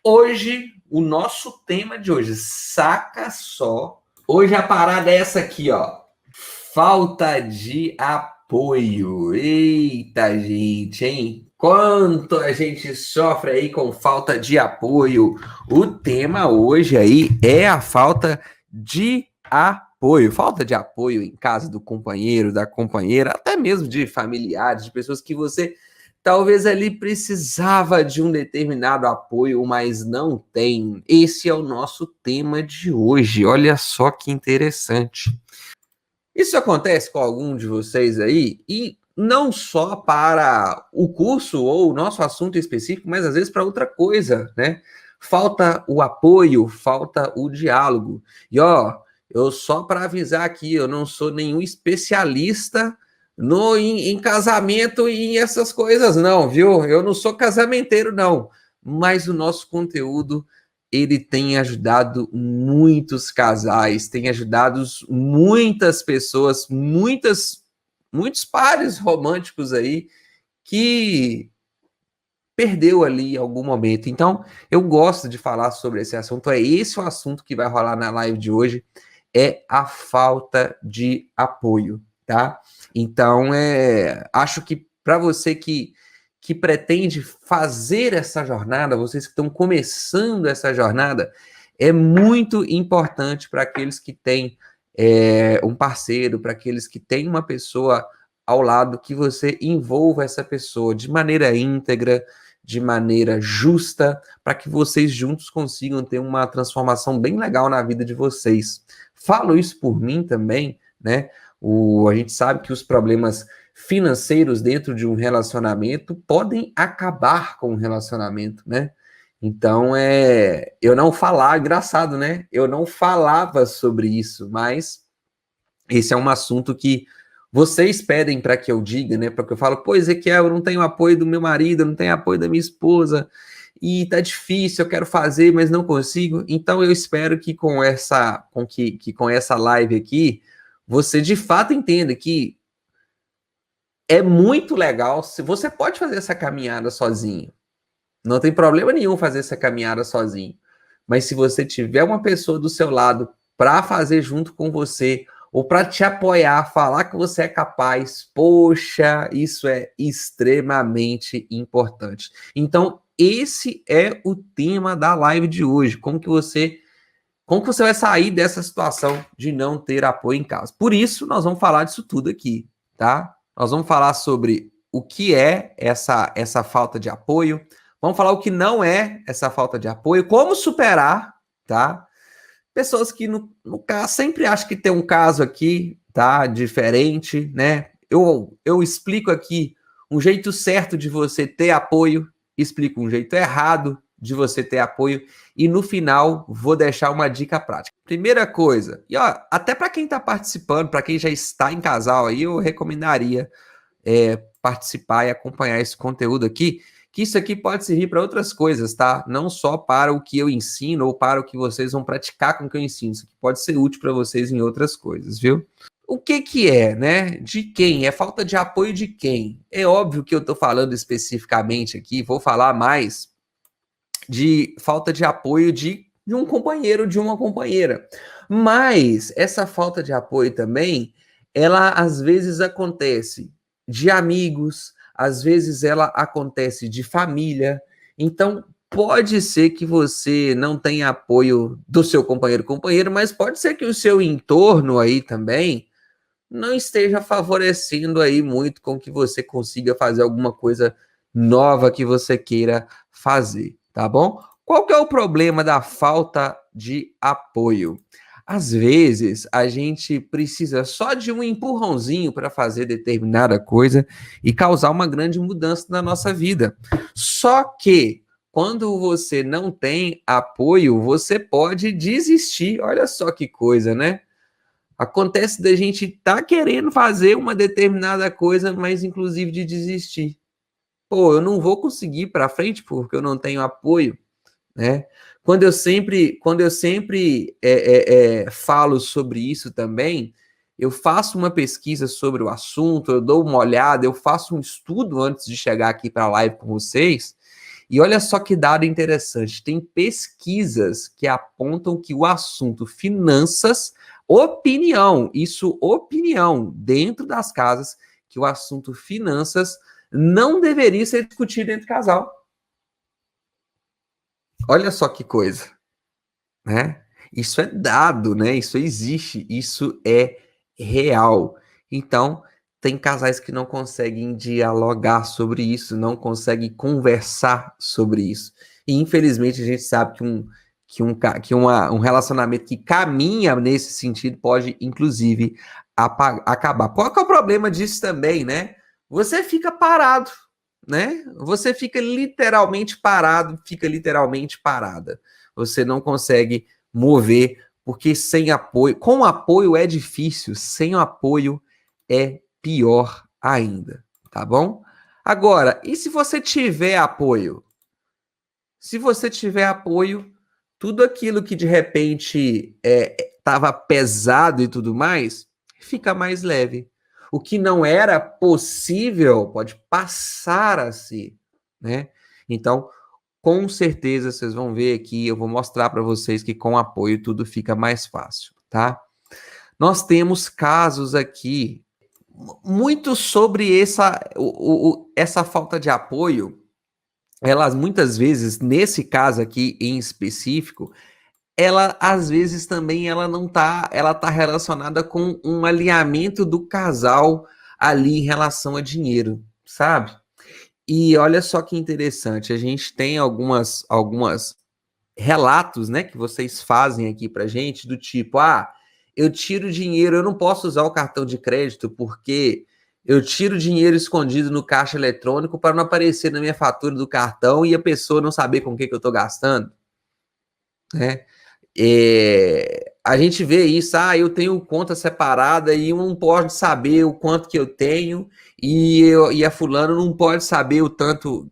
Hoje, o nosso tema de hoje, saca só. Hoje a parada é essa aqui, ó. Falta de apoio. Eita, gente, hein? Quanto a gente sofre aí com falta de apoio. O tema hoje aí é a falta de apoio. Falta de apoio em casa do companheiro, da companheira, até mesmo de familiares, de pessoas que você talvez ali precisava de um determinado apoio, mas não tem. Esse é o nosso tema de hoje. Olha só que interessante. Isso acontece com algum de vocês aí? E não só para o curso ou o nosso assunto específico, mas às vezes para outra coisa, né? Falta o apoio, falta o diálogo. E ó, eu só para avisar aqui, eu não sou nenhum especialista em casamento e essas coisas, não, viu? Eu não sou casamenteiro, não. Mas o nosso conteúdo ele tem ajudado muitos casais, tem ajudado muitas pessoas, muitos pares românticos aí que perdeu ali em algum momento. Então, eu gosto de falar sobre esse assunto. É esse o assunto que vai rolar na live de hoje, é a falta de apoio, tá? Então, acho que para você que pretende fazer essa jornada, vocês que estão começando essa jornada, é muito importante para aqueles que têm um parceiro, para aqueles que têm uma pessoa ao lado, que você envolva essa pessoa de maneira íntegra, de maneira justa, para que vocês juntos consigam ter uma transformação bem legal na vida de vocês. Falo isso por mim também, né? A gente sabe que os problemas financeiros dentro de um relacionamento podem acabar com o relacionamento, né? Então, eu não falar, engraçado, né? Eu não falava sobre isso, mas esse é um assunto que vocês pedem para que eu diga, né? Para que eu falo, pô, Ezequiel, eu não tenho apoio do meu marido, eu não tenho apoio da minha esposa, e tá difícil, eu quero fazer, mas não consigo. Então eu espero que com essa live aqui, você de fato entenda que é muito legal, se você pode fazer essa caminhada sozinho. Não tem problema nenhum fazer essa caminhada sozinho. Mas se você tiver uma pessoa do seu lado para fazer junto com você, ou para te apoiar, falar que você é capaz, poxa, isso é extremamente importante. Então, esse é o tema da live de hoje. Como que você vai sair dessa situação de não ter apoio em casa? Por isso, nós vamos falar disso tudo aqui, tá? Nós vamos falar sobre o que é essa falta de apoio, vamos falar o que não é essa falta de apoio, como superar, tá? Pessoas que, no caso, sempre acham que tem um caso aqui, tá? Diferente, né? Eu explico aqui um jeito certo de você ter apoio, explico um jeito errado de você ter apoio, e no final vou deixar uma dica prática. Primeira coisa, e ó, até para quem está participando, para quem já está em casal aí, eu recomendaria participar e acompanhar esse conteúdo aqui, que isso aqui pode servir para outras coisas, tá? Não só para o que eu ensino ou para o que vocês vão praticar com o que eu ensino. Isso aqui pode ser útil para vocês em outras coisas, viu? O que é, né? De quem? É falta de apoio de quem? É óbvio que eu estou falando especificamente aqui, vou falar mais de falta de apoio de um companheiro, de uma companheira. Mas essa falta de apoio também, ela às vezes acontece de amigos, às vezes ela acontece de família. Então, pode ser que você não tenha apoio do seu companheiro, mas pode ser que o seu entorno aí também não esteja favorecendo aí muito com que você consiga fazer alguma coisa nova que você queira fazer, tá bom? Qual que é o problema da falta de apoio? Às vezes, a gente precisa só de um empurrãozinho para fazer determinada coisa e causar uma grande mudança na nossa vida. Só que, quando você não tem apoio, você pode desistir. Olha só que coisa, né? Acontece da gente estar querendo fazer uma determinada coisa, mas inclusive de desistir. Pô, eu não vou conseguir ir para frente porque eu não tenho apoio, né? Quando eu sempre falo sobre isso também, eu faço uma pesquisa sobre o assunto, eu dou uma olhada, eu faço um estudo antes de chegar aqui para a live com vocês, E olha só que dado interessante, tem pesquisas que apontam que o assunto finanças, opinião, dentro das casas, que o assunto finanças não deveria ser discutido entre casal. Olha só que coisa, né? Isso é dado, né? Isso existe, isso é real. Então, tem casais que não conseguem dialogar sobre isso, não conseguem conversar sobre isso. E, infelizmente, a gente sabe que um relacionamento que caminha nesse sentido pode, inclusive, acabar. Qual que é o problema disso também, né? Você fica parado, né? Você fica literalmente parado, fica literalmente parada. Você não consegue mover, porque sem apoio, com apoio é difícil, sem apoio é pior ainda, tá bom? Agora, e se você tiver apoio? Se você tiver apoio, tudo aquilo que de repente estava pesado e tudo mais, fica mais leve. O que não era possível pode passar a ser, né? Então, com certeza vocês vão ver aqui, eu vou mostrar para vocês que com apoio tudo fica mais fácil, tá? Nós temos casos aqui muito sobre essa falta de apoio. Elas muitas vezes, nesse caso aqui em específico, ela às vezes também ela tá relacionada com um alinhamento do casal ali em relação a dinheiro, sabe? E olha só que interessante, a gente tem algumas relatos, né, que vocês fazem aqui pra gente, do tipo, eu tiro dinheiro, eu não posso usar o cartão de crédito porque eu tiro dinheiro escondido no caixa eletrônico para não aparecer na minha fatura do cartão e a pessoa não saber com o que eu tô gastando, né? A gente vê isso, eu tenho conta separada e um não pode saber o quanto que eu tenho e a fulano não pode saber o tanto,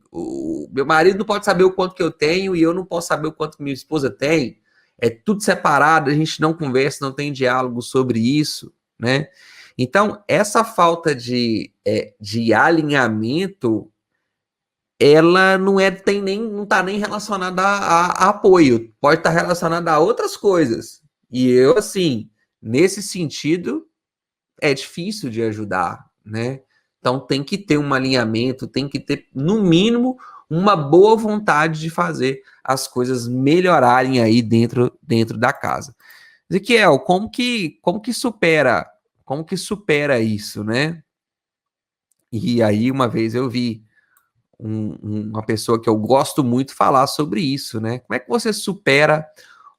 meu marido não pode saber o quanto que eu tenho e eu não posso saber o quanto que minha esposa tem. É tudo separado, a gente não conversa, não tem diálogo sobre isso, né? Então, essa falta de alinhamento ela não está nem relacionada a apoio, pode estar relacionada a outras coisas. E eu, assim, nesse sentido, é difícil de ajudar, né? Então tem que ter um alinhamento, tem que ter, no mínimo, uma boa vontade de fazer as coisas melhorarem aí dentro da casa. Ezequiel, como que supera isso, né? E aí, uma vez eu vi uma pessoa que eu gosto muito falar sobre isso, né? Como é que você supera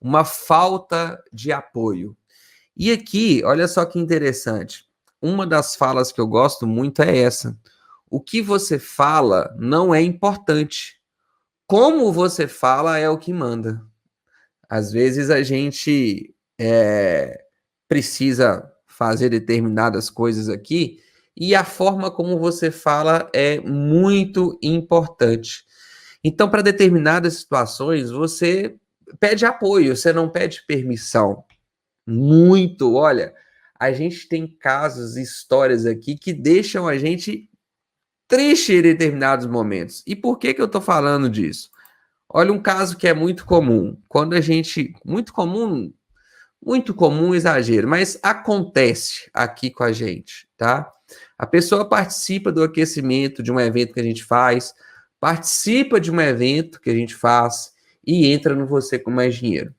uma falta de apoio? E aqui, olha só que interessante. Uma das falas que eu gosto muito é essa. O que você fala não é importante. Como você fala é o que manda. Às vezes a gente precisa fazer determinadas coisas aqui e a forma como você fala é muito importante. Então, para determinadas situações, você pede apoio, você não pede permissão. Muito, olha, a gente tem casos, histórias aqui que deixam a gente triste em determinados momentos. E por que eu estou falando disso? Olha um caso que é muito comum. Quando a gente. Muito comum exagero, mas acontece aqui com a gente, tá? A pessoa participa do aquecimento de um evento que a gente faz, participa de um evento que a gente faz e entra no Você com Mais Dinheiro.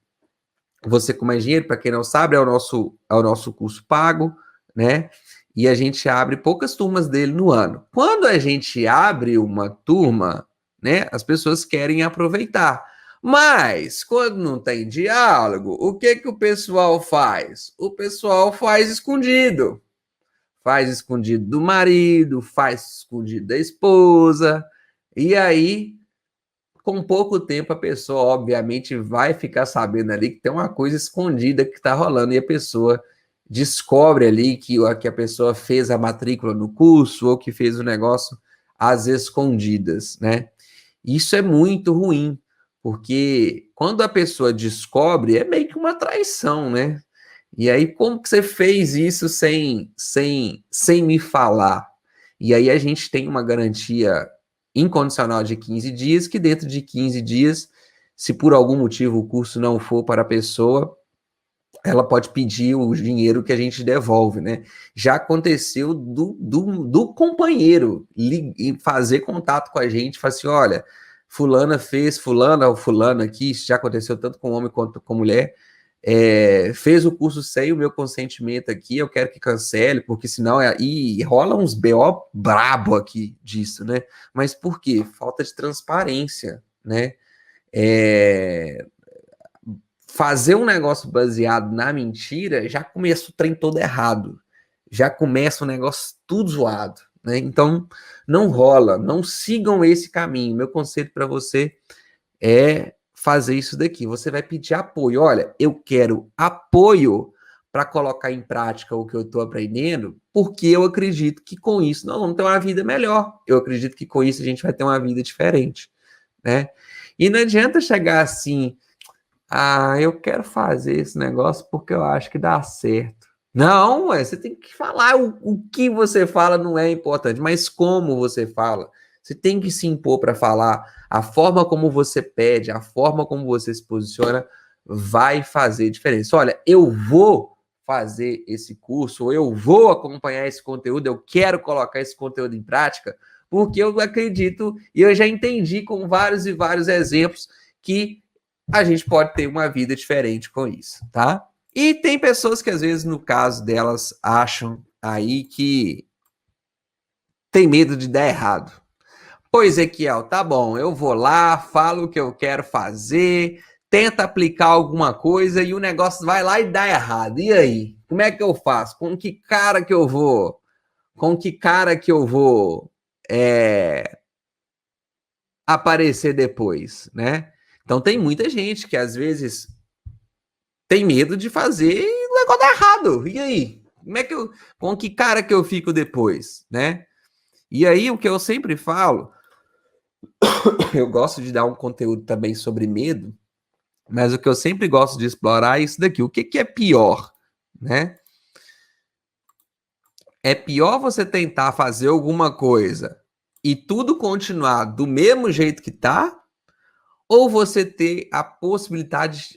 Você com Mais Dinheiro, para quem não sabe, é o nosso curso pago, né? E a gente abre poucas turmas dele no ano. Quando a gente abre uma turma, né, as pessoas querem aproveitar. Mas, quando não tem diálogo, o que o pessoal faz? O pessoal faz escondido. Faz escondido do marido, faz escondido da esposa. E aí, com pouco tempo, a pessoa, obviamente, vai ficar sabendo ali que tem uma coisa escondida que está rolando. E a pessoa descobre ali que a pessoa fez a matrícula no curso ou que fez o negócio às escondidas, né? Isso é muito ruim, porque quando a pessoa descobre, é meio que uma traição, né? E aí, como que você fez isso sem me falar? E aí a gente tem uma garantia incondicional de 15 dias, que dentro de 15 dias, se por algum motivo o curso não for para a pessoa, ela pode pedir o dinheiro que a gente devolve, né? Já aconteceu do companheiro fazer contato com a gente, falar assim, olha, fulana fez, fulana ou fulano aqui, isso já aconteceu tanto com homem quanto com mulher, fez o curso sem o meu consentimento aqui, eu quero que cancele, porque senão e rola uns BO brabo aqui disso, né? Mas por quê? Falta de transparência, né? Fazer um negócio baseado na mentira, já começa o trem todo errado. Já começa o negócio tudo zoado, né? Então, não rola, não sigam esse caminho. Meu conselho para você é fazer isso daqui. Você vai pedir apoio. Olha, eu quero apoio para colocar em prática o que eu estou aprendendo, porque eu acredito que com isso nós vamos ter uma vida melhor. Eu acredito que com isso a gente vai ter uma vida diferente, né? E não adianta chegar assim, eu quero fazer esse negócio porque eu acho que dá certo. Não, você tem que falar. O que você fala não é importante, mas como você fala. Você tem que se impor para falar. A forma como você pede, a forma como você se posiciona vai fazer diferença. Olha, eu vou fazer esse curso, ou eu vou acompanhar esse conteúdo, eu quero colocar esse conteúdo em prática, porque eu acredito e eu já entendi com vários e vários exemplos que a gente pode ter uma vida diferente com isso, tá? E tem pessoas que, às vezes, no caso delas, acham aí que tem medo de dar errado. Pô, Ezequiel, tá bom, eu vou lá, falo o que eu quero fazer, tenta aplicar alguma coisa e o negócio vai lá e dá errado. E aí? Como é que eu faço? Com que cara que eu vou? Com que cara que eu vou aparecer depois, né? Então tem muita gente que, às vezes, tem medo de fazer e o negócio dá errado. E aí? Com que cara que eu fico depois, né? E aí, o que eu sempre falo, eu gosto de dar um conteúdo também sobre medo, mas o que eu sempre gosto de explorar é isso daqui. O que é pior, né? É pior você tentar fazer alguma coisa e tudo continuar do mesmo jeito que tá, ou você ter a possibilidade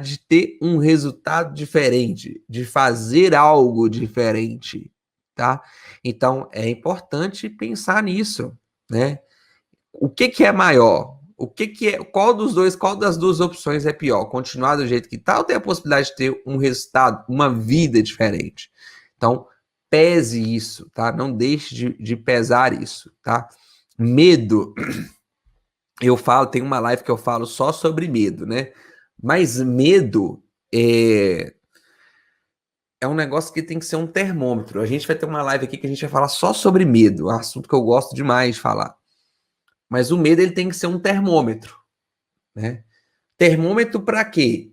de ter um resultado diferente, de fazer algo diferente, tá? Então, é importante pensar nisso, né? O que é maior? Qual das duas opções é pior? Continuar do jeito que tá ou ter a possibilidade de ter um resultado, uma vida diferente? Então, pese isso, tá? Não deixe de pesar isso, tá? Medo, tem uma live que eu falo só sobre medo, né? Mas medo é um negócio que tem que ser um termômetro. A gente vai ter uma live aqui que a gente vai falar só sobre medo, um assunto que eu gosto demais de falar. Mas o medo ele tem que ser um termômetro, né? Termômetro para quê?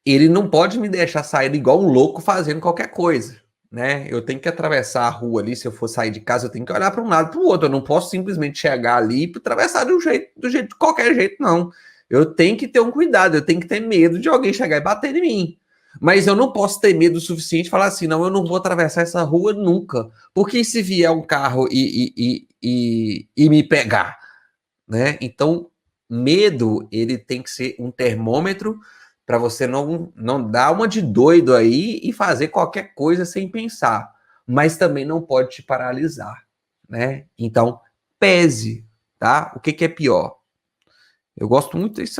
Ele não pode me deixar sair igual um louco fazendo qualquer coisa, né? Eu tenho que atravessar a rua ali, se eu for sair de casa, eu tenho que olhar para um lado para o outro. Eu não posso simplesmente chegar ali e atravessar de qualquer jeito, não. Eu tenho que ter um cuidado, eu tenho que ter medo de alguém chegar e bater em mim. Mas eu não posso ter medo o suficiente e falar assim, não, eu não vou atravessar essa rua nunca. Porque se vier um carro e me pegar, né? Então, medo, ele tem que ser um termômetro para você não dar uma de doido aí e fazer qualquer coisa sem pensar. Mas também não pode te paralisar, né? Então, pese, tá? O que é pior? Eu gosto muito, se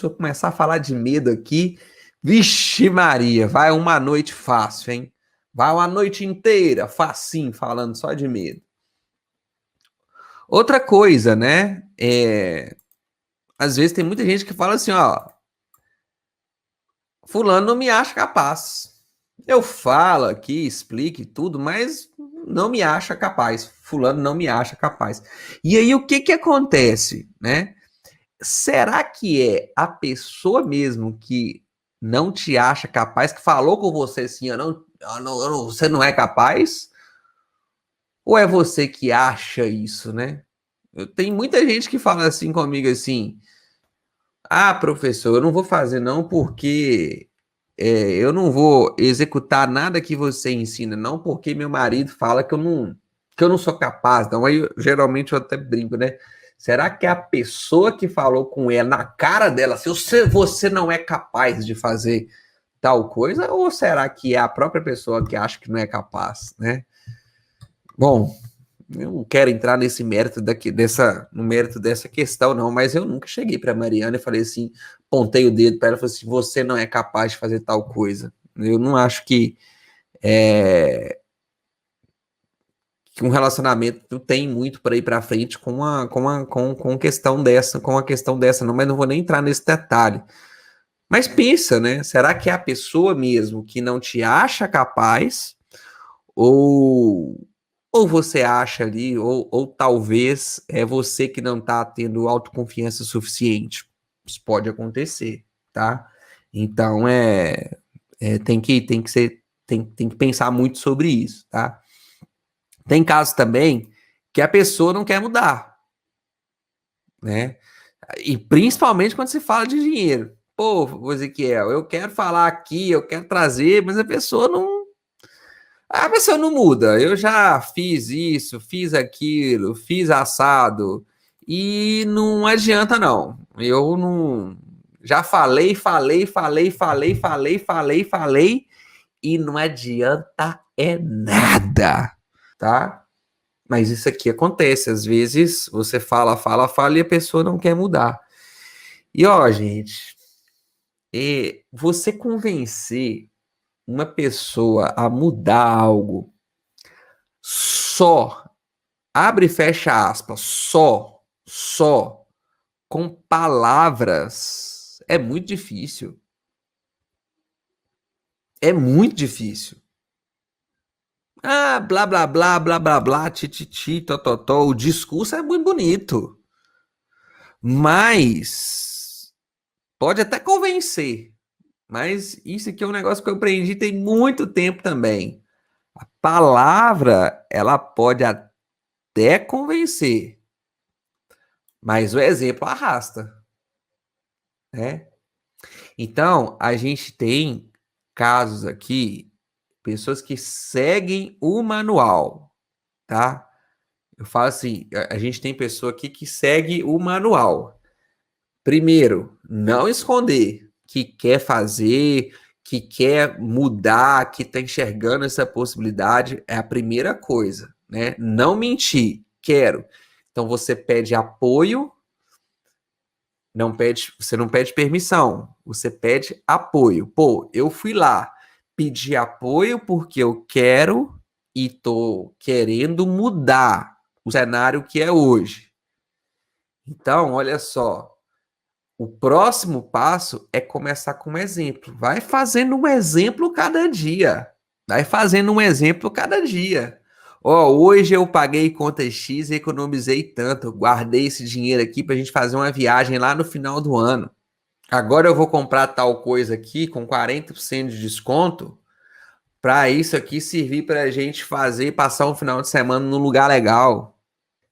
eu começar a falar de medo aqui, vixe Maria, vai uma noite fácil, hein? Vai uma noite inteira, facinho, falando só de medo. Outra coisa, né? Às vezes tem muita gente que fala assim, ó, fulano não me acha capaz. Eu falo aqui, explique tudo, mas não me acha capaz. Fulano não me acha capaz. E aí o que acontece, né? Será que é a pessoa mesmo que não te acha capaz, que falou com você assim, você não é capaz? Ou é você que acha isso, né? Tem muita gente que fala assim comigo assim, professor, eu não vou fazer não porque eu não vou executar nada que você ensina, não porque meu marido fala que eu não. que eu não sou capaz, não. Aí, geralmente, eu até brinco, né? Será que é a pessoa que falou com ela, na cara dela, se você não é capaz de fazer tal coisa, ou será que é a própria pessoa que acha que não é capaz, né? Bom, eu não quero entrar nesse mérito no mérito dessa questão, não, mas eu nunca cheguei para Mariana e falei assim, pontei o dedo para ela e falei assim, você não é capaz de fazer tal coisa. Eu não acho que um relacionamento tem muito para ir para frente com questão dessa, com a questão dessa, não, mas não vou nem entrar nesse detalhe. Mas pensa, né? Será que é a pessoa mesmo que não te acha capaz, ou, ou você acha ali, ou talvez é você que não está tendo autoconfiança suficiente? Isso pode acontecer, tá? Então tem que pensar muito sobre isso, tá? Tem casos também que a pessoa não quer mudar, né? E principalmente quando se fala de dinheiro. Pô, Ezequiel, eu quero falar aqui, eu quero trazer, mas a pessoa não muda. Eu já fiz isso, fiz aquilo, fiz assado e não adianta não. Eu não já falei e não adianta é nada, tá? Mas isso aqui acontece, às vezes você fala e a pessoa não quer mudar. E ó, gente, você convencer uma pessoa a mudar algo só, abre e fecha aspas, só com palavras é muito difícil. É muito difícil. Ah, blá, blá, blá, blá, blá, blá, tititi, tototó. O discurso é muito bonito. Mas pode até convencer. Mas isso aqui é um negócio que eu aprendi tem muito tempo também. A palavra, ela pode até convencer, mas o exemplo arrasta, né? Então, a gente tem casos aqui, pessoas que seguem o manual, tá? Eu falo assim, a gente tem pessoa aqui que segue o manual. Primeiro, não esconder que quer fazer, que quer mudar, que está enxergando essa possibilidade, é a primeira coisa, né? Não mentir, quero. Então você pede apoio, você não pede permissão, você pede apoio. Pô, eu fui lá, pedi apoio porque eu quero e tô querendo mudar o cenário que é hoje. Então, olha só, o próximo passo é começar com um exemplo. Vai fazendo um exemplo cada dia. Vai fazendo um exemplo cada dia. Ó, hoje eu paguei conta X e economizei tanto. Eu guardei esse dinheiro aqui para a gente fazer uma viagem lá no final do ano. Agora eu vou comprar tal coisa aqui com 40% de desconto para isso aqui servir para a gente fazer, passar um final de semana num lugar legal.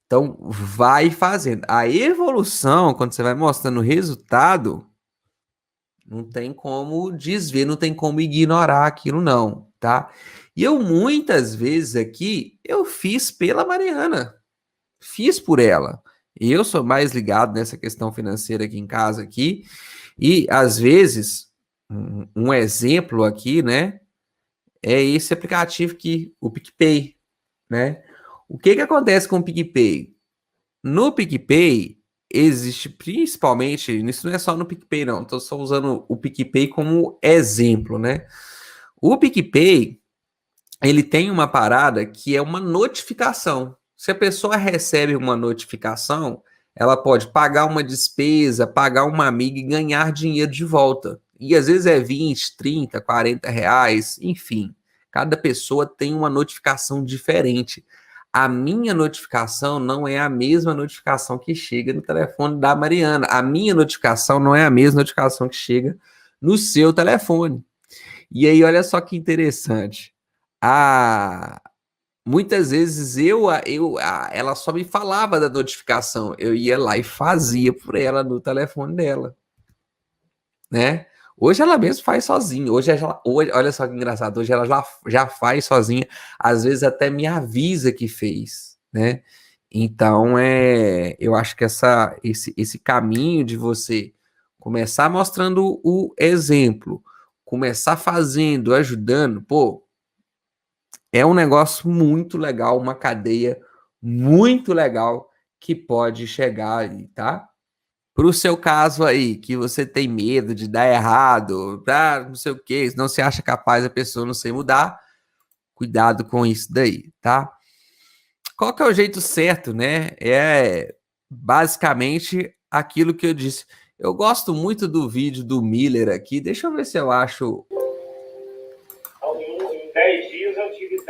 Então, vai fazendo. A evolução, quando você vai mostrando o resultado, não tem como desver, não tem como ignorar aquilo, não, tá? E eu, muitas vezes aqui, eu fiz pela Mariana. Fiz por ela. Eu sou mais ligado nessa questão financeira aqui em casa, aqui. E, às vezes, um exemplo aqui, né? É esse aplicativo aqui, o PicPay, né? O que que acontece com o PicPay? No PicPay, existe principalmente, isso não é só no PicPay, não, estou só usando o PicPay como exemplo, né? O PicPay, ele tem uma parada que é uma notificação. Se a pessoa recebe uma notificação, ela pode pagar uma despesa, pagar uma amiga e ganhar dinheiro de volta. E às vezes é 20, 30, 40 reais, enfim. Cada pessoa tem uma notificação diferente. A minha notificação não é a mesma notificação que chega no telefone da Mariana. A minha notificação não é a mesma notificação que chega no seu telefone. E aí, olha só que interessante. Ah, muitas vezes ela só me falava da notificação. Eu ia lá e fazia por ela no telefone dela, né? Hoje ela mesmo faz sozinha. Hoje, olha só que engraçado, hoje ela já faz sozinha, às vezes até me avisa que fez, né? Então, eu acho que esse caminho de você começar mostrando o exemplo, começar fazendo, ajudando, pô, é um negócio muito legal, uma cadeia muito legal que pode chegar aí, tá? Para o seu caso aí, que você tem medo de dar errado, não sei o que, não se acha capaz a pessoa não sei mudar, cuidado com isso daí, tá? Qual que é o jeito certo, né? É basicamente aquilo que eu disse. Eu gosto muito do vídeo do Miller aqui, deixa eu ver se eu acho. Então, em 10 dias eu tive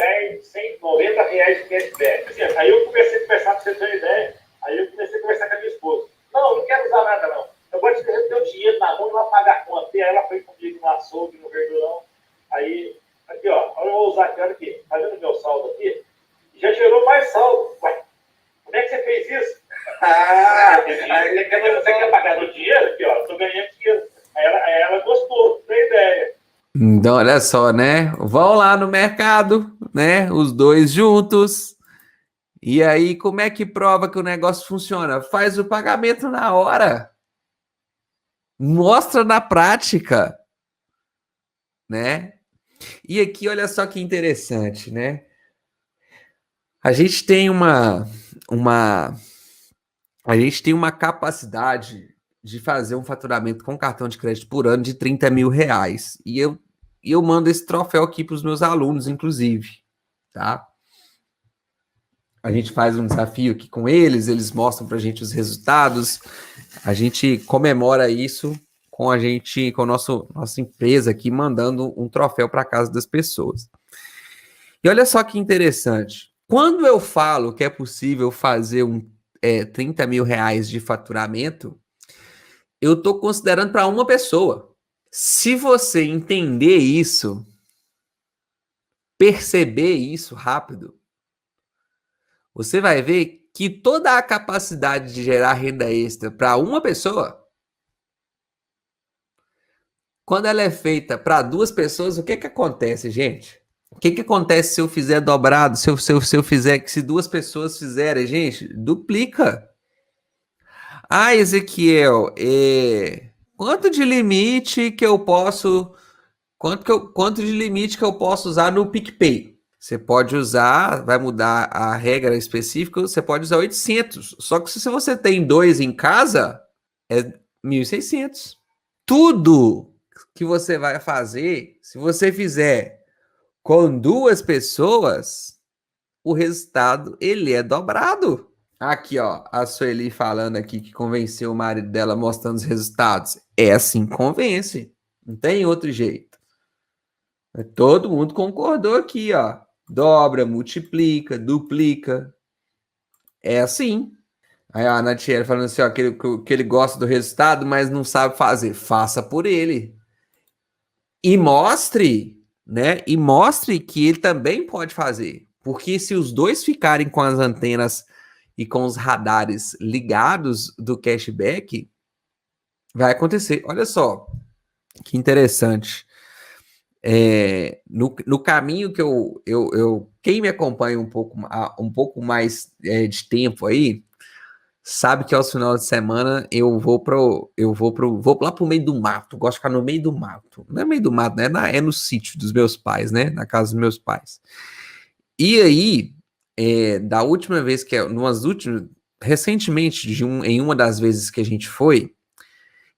190 reais de cashback. Assim, aí eu comecei a conversar, para você ter uma ideia, aí eu comecei a conversar com a minha esposa. Não, não quero usar nada não. Eu gosto de ter o dinheiro na mão e lá pagar a conta. E aí ela foi comigo no açougue, no verdurão. Aí, aqui ó, eu vou usar aqui, olha aqui. Tá vendo meu saldo aqui? Já gerou mais saldo. Ué, como é que você fez isso? Você quer pagar no dinheiro? Aqui ó, eu tô ganhando dinheiro. Aí ela gostou da ideia. Então, olha só, né? Vão lá no mercado, né? Os dois juntos. E aí, como é que prova que o negócio funciona? Faz o pagamento na hora. Mostra na prática, né? E aqui, olha só que interessante, né? A gente tem a gente tem uma capacidade de fazer um faturamento com cartão de crédito por ano de 30 mil reais. E eu mando esse troféu aqui para os meus alunos, inclusive, tá? A gente faz um desafio aqui com eles mostram para a gente os resultados, a gente comemora isso com a nossa empresa aqui, mandando um troféu para casa das pessoas. E olha só que interessante, quando eu falo que é possível fazer 30 mil reais de faturamento, eu estou considerando para uma pessoa. Se você entender isso, perceber isso rápido, você vai ver que toda a capacidade de gerar renda extra para uma pessoa, quando ela é feita para duas pessoas, o que acontece, gente? O que acontece se eu fizer dobrado? Se eu fizer, se duas pessoas fizerem, gente, duplica. Ah, Ezequiel, quanto de limite que eu posso, quanto de limite que eu posso usar no PicPay? Você pode usar, vai mudar a regra específica, você pode usar 800. Só que se você tem dois em casa, é 1.600. Tudo que você vai fazer, se você fizer com duas pessoas, o resultado ele é dobrado. Aqui, ó, a Sueli falando aqui que convenceu o marido dela mostrando os resultados. É assim que convence. Não tem outro jeito. Todo mundo concordou aqui, ó. Dobra, multiplica, duplica. É assim. Aí a Natiele falando assim, ó, que ele gosta do resultado, mas não sabe fazer. Faça por ele. E mostre, né? E mostre que ele também pode fazer. Porque se os dois ficarem com as antenas e com os radares ligados do cashback, vai acontecer. Olha só, que interessante. No caminho que quem me acompanha um pouco mais de tempo aí, sabe que aos finais de semana eu vou lá pro meio do mato, gosto de ficar no meio do mato. Não é meio do mato, né? É no sítio dos meus pais, né? Na casa dos meus pais. E aí, da última vez recentemente, em uma das vezes que a gente foi,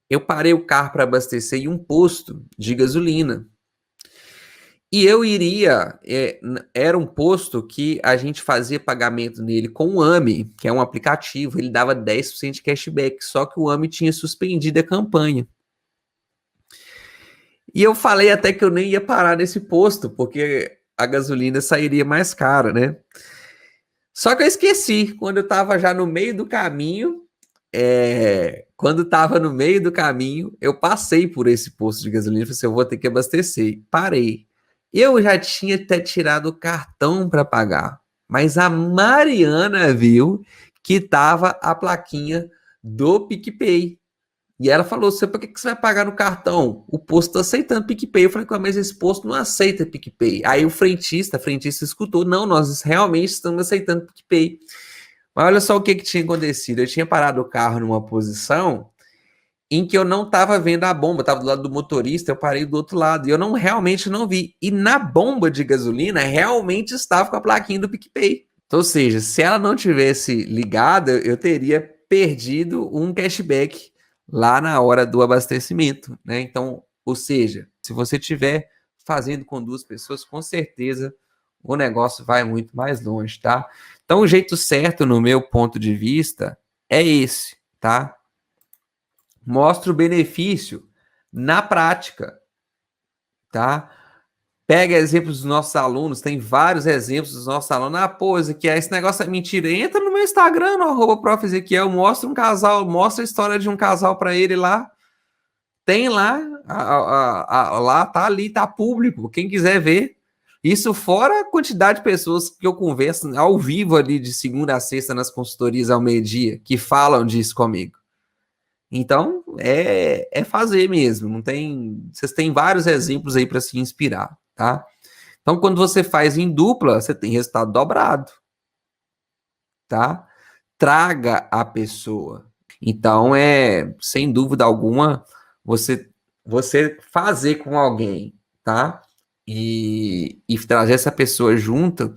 eu parei o carro para abastecer em um posto de gasolina. E eu iria, era um posto que a gente fazia pagamento nele com o AMI, que é um aplicativo, ele dava 10% de cashback, só que o AMI tinha suspendido a campanha. E eu falei até que eu nem ia parar nesse posto, porque a gasolina sairia mais cara, né? Só que eu esqueci, quando eu estava já no meio do caminho, eu passei por esse posto de gasolina e falei assim, eu vou ter que abastecer. Parei. Eu já tinha até tirado o cartão para pagar, mas a Mariana viu que tava a plaquinha do PicPay. E ela falou, você, por que você vai pagar no cartão? O posto tá aceitando PicPay. Eu falei, mas esse posto não aceita PicPay. Aí o frentista escutou, não, nós realmente estamos aceitando PicPay. Mas olha só o que tinha acontecido. Eu tinha parado o carro numa posição em que eu não estava vendo a bomba, estava do lado do motorista, eu parei do outro lado, e eu realmente não vi. E na bomba de gasolina, realmente estava com a plaquinha do PicPay. Então, ou seja, se ela não tivesse ligado, eu teria perdido um cashback lá na hora do abastecimento, né? Então, ou seja, se você estiver fazendo com 2 pessoas, com certeza o negócio vai muito mais longe, tá? Então, o jeito certo, no meu ponto de vista, é esse, tá? Mostra o benefício na prática, tá? Pega exemplos dos nossos alunos, tem vários exemplos dos nossos alunos. Ah, pô, Ezequiel, esse negócio é mentira. Entra no meu Instagram, no @prof. Ezequiel, mostra um casal, mostra a história de um casal para ele lá. Tem lá, lá, tá ali, tá público, quem quiser ver. Isso fora a quantidade de pessoas que eu converso ao vivo ali de segunda a sexta nas consultorias ao meio-dia, que falam disso comigo. Então, é fazer mesmo, não tem... Vocês têm vários exemplos aí para se inspirar, tá? Então, quando você faz em dupla, você tem resultado dobrado, tá? Traga a pessoa. Então, sem dúvida alguma, você fazer com alguém, tá? E trazer essa pessoa junto,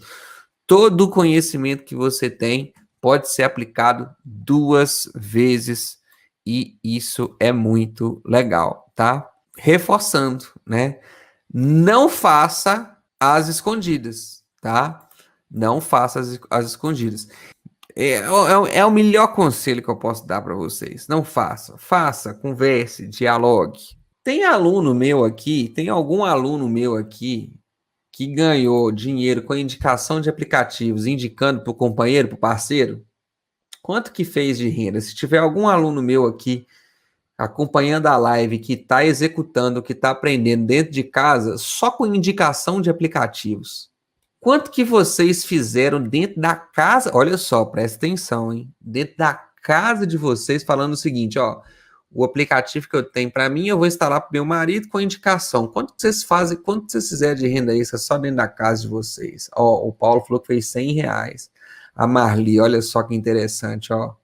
todo o conhecimento que você tem pode ser aplicado 2 vezes e isso é muito legal, tá? Reforçando, né? Não faça as escondidas, tá? Não faça as escondidas. É o melhor conselho que eu posso dar para vocês. Não faça. Faça, converse, dialogue. Tem algum aluno meu aqui que ganhou dinheiro com indicação de aplicativos, indicando para o companheiro, para o parceiro? Quanto que fez de renda? Se tiver algum aluno meu aqui acompanhando a live que está executando, que está aprendendo dentro de casa, só com indicação de aplicativos, quanto que vocês fizeram dentro da casa? Olha só, presta atenção, hein? Dentro da casa de vocês, falando o seguinte, ó, o aplicativo que eu tenho para mim, eu vou instalar para meu marido com indicação. Quanto que vocês fazem, quanto que vocês fizeram de renda extra só dentro da casa de vocês? Ó, o Paulo falou que fez R$100. A Marli, olha só que interessante, ó,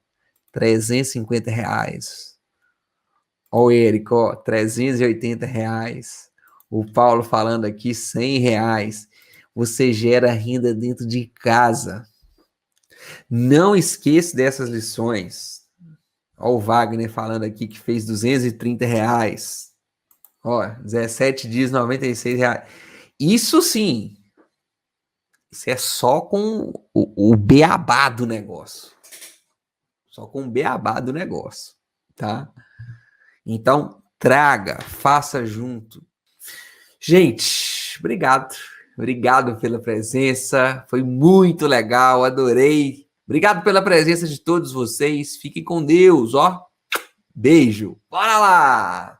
R$350. Ó, o Érico, ó, R$380. O Paulo falando aqui, R$100. Você gera renda dentro de casa. Não esqueça dessas lições. Ó, o Wagner falando aqui que fez R$230. Ó, 17 dias, R$96. Isso sim. Isso é só com o beabá do negócio. Só com o beabá do negócio, tá? Então, traga, faça junto. Gente, obrigado. Obrigado pela presença. Foi muito legal, adorei. Obrigado pela presença de todos vocês. Fiquem com Deus, ó. Beijo. Bora lá!